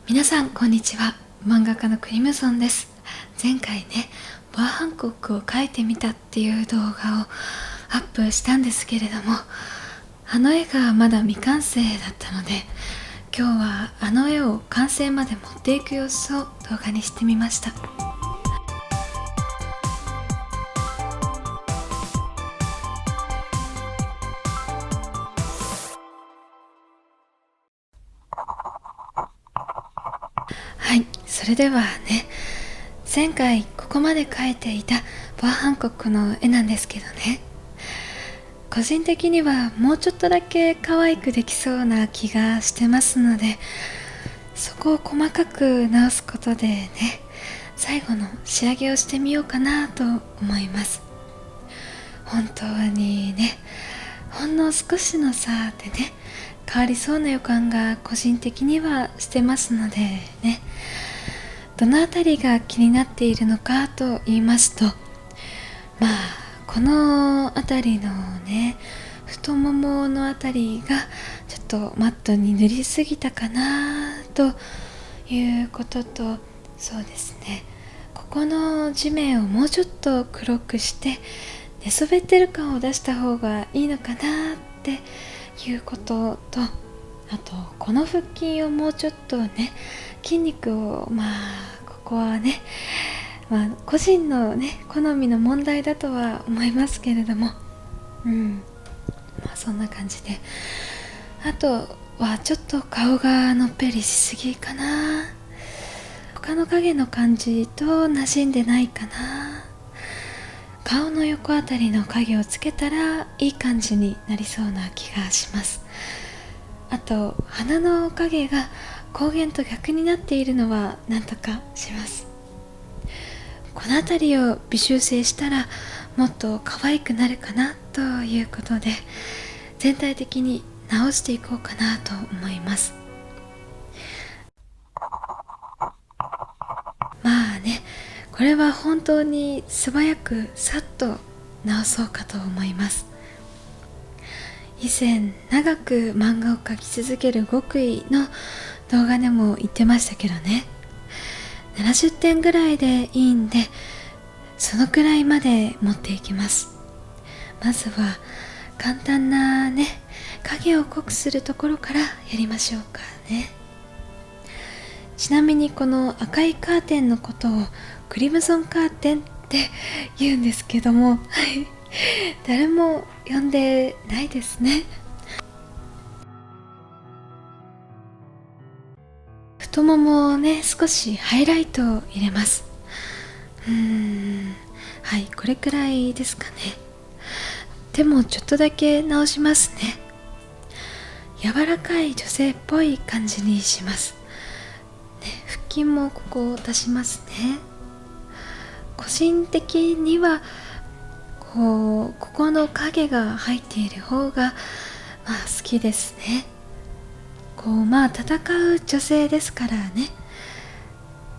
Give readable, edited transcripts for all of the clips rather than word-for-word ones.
皆さんこんにちは。漫画家のクリムゾンです。前回ね、ボアハンコックを描いてみたっていう動画をアップしたんですけれども、あの絵がまだ未完成だったので、今日はあの絵を完成まで持っていく様子を動画にしてみました。はい、それではね、前回ここまで描いていたボアハンコックの絵なんですけどね、個人的にはもうちょっとだけ可愛くできそうな気がしてますので、そこを細かく直すことでね、最後の仕上げをしてみようかなと思います。本当にね、ほんの少しの差でね、変わりそうな予感が個人的にはしてますのでね、どのあたりが気になっているのかと言いますと、このあたりのね、太もものあたりがちょっとマットに塗りすぎたかなということと、そうですね、ここの地面をもうちょっと黒くして寝そべってる感を出した方がいいのかなっていうことと、あとこの腹筋をもうちょっとね、筋肉をここはね、個人のね好みの問題だとは思いますけれども、そんな感じで、あとはちょっと顔がのっぺりしすぎかな、他の影の感じと馴染んでないかな。顔の横あたりの影をつけたらいい感じになりそうな気がします。あと鼻の影が光源と逆になっているのはなんとかします。このあたりを微修正したらもっと可愛くなるかなということで、全体的に直していこうかなと思います。これは本当に素早くさっと直そうかと思います。以前長く漫画を描き続ける極意の動画でも言ってましたけどね、70点ぐらいでいいんで、そのくらいまで持っていきます。まずは簡単なね、影を濃くするところからやりましょうかね。ちなみにこの赤いカーテンのことをクリムゾンカーテンって言うんですけども、誰も呼んでないですね。太ももをね、少しハイライトを入れます。はい、これくらいですかね。でもちょっとだけ直しますね。柔らかい女性っぽい感じにします、ね。腹筋もここを出しますね。個人的にはここの影が入っている方が好きですね。戦う女性ですからね、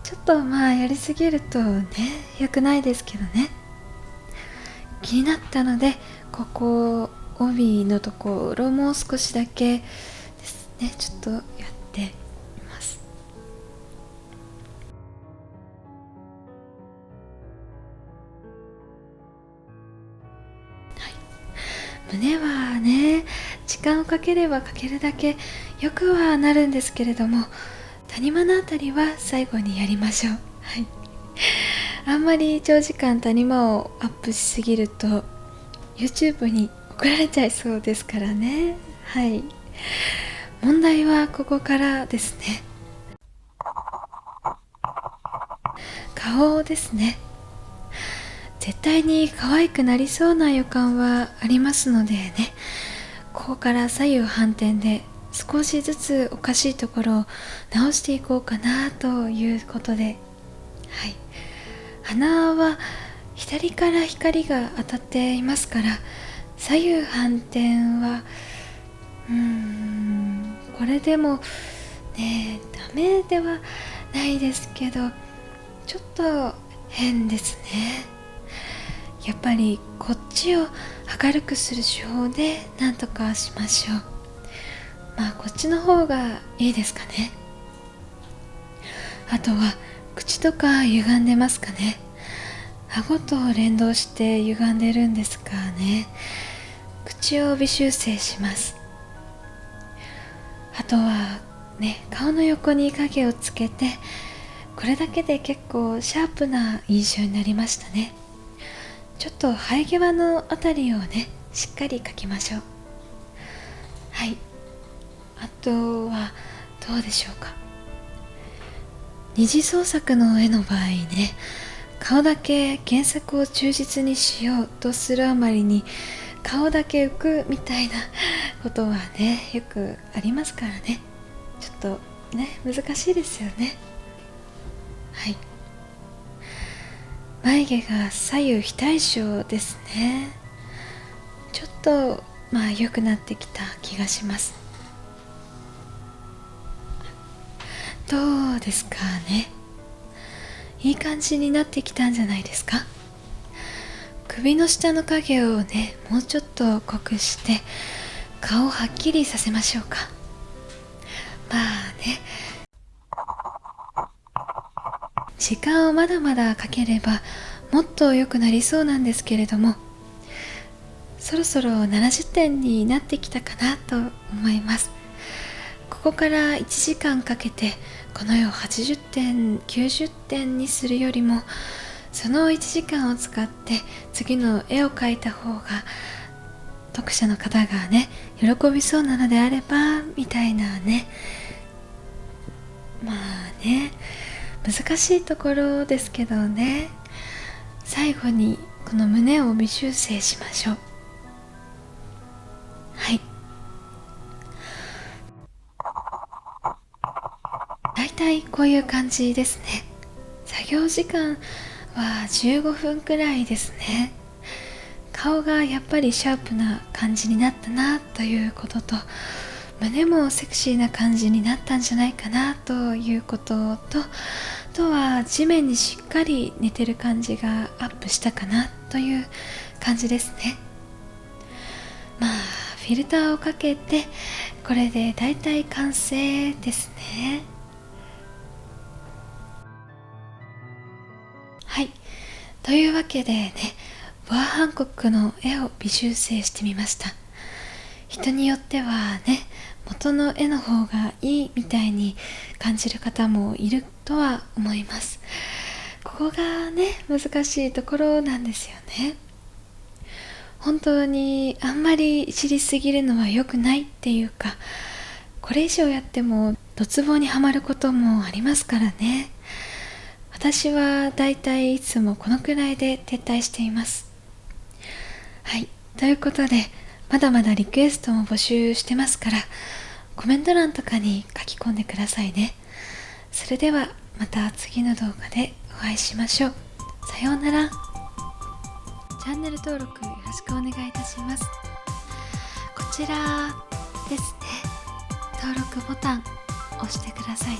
ちょっとやりすぎるとね、良くないですけどね。気になったので、ここ帯のところもう少しだけですね、ちょっとやってみます。胸はね、時間をかければかけるだけよくはなるんですけれども、谷間のあたりは最後にやりましょう。あんまり長時間谷間をアップしすぎると YouTube に怒られちゃいそうですからね。問題はここからですね。顔ですね。絶対に可愛くなりそうな予感はありますのでね、ここから左右反転で少しずつおかしいところを直していこうかなということで、鼻は左から光が当たっていますから、左右反転はこれでもね、ダメではないですけど、ちょっと変ですね。やっぱりこっちを明るくする手法でなんとかしましょう。こっちの方がいいですかね。あとは口とか歪んでますかね。顎と連動して歪んでるんですかね。口を微修正します。あとはね、顔の横に影をつけて、これだけで結構シャープな印象になりましたね。ちょっと生え際のあたりをね、しっかり描きましょう。はい、あとはどうでしょうか。二次創作の絵の場合ね、顔だけ原作を忠実にしようとするあまりに顔だけ浮くみたいなことはね、よくありますからね。ちょっとね、難しいですよね。はい、眉毛が左右非対称ですね。ちょっと良くなってきた気がします。どうですかね。いい感じになってきたんじゃないですか。首の下の影をね、もうちょっと濃くして顔をはっきりさせましょうか。ね、時間をまだまだかければもっと良くなりそうなんですけれども、そろそろ70点になってきたかなと思います。ここから1時間かけてこの絵を80点90点にするよりも、その1時間を使って次の絵を描いた方が読者の方がね、喜びそうなのであればみたいなね。難しいところですけどね。最後にこの胸を微修正しましょう。はい、だいたいこういう感じですね。作業時間は15分くらいですね。顔がやっぱりシャープな感じになったなということと、胸もセクシーな感じになったんじゃないかなということと、あとは地面にしっかり寝てる感じがアップしたかなという感じですね。フィルターをかけてこれでだいたい完成ですね。はい、というわけでね、ボア・ハンコックの絵を微修正してみました。人によってはね、元の絵の方がいいみたいに感じる方もいるとは思います。ここがね、難しいところなんですよね。本当にあんまりいじりすぎるのは良くないっていうか、これ以上やってもドツボにはまることもありますからね。私はだいたいいつもこのくらいで撤退しています。はい、ということでまだまだリクエストも募集してますから、コメント欄とかに書き込んでくださいね。それではまた次の動画でお会いしましょう。さようなら。チャンネル登録よろしくお願いいたします。こちらですね、登録ボタン押してくださいね。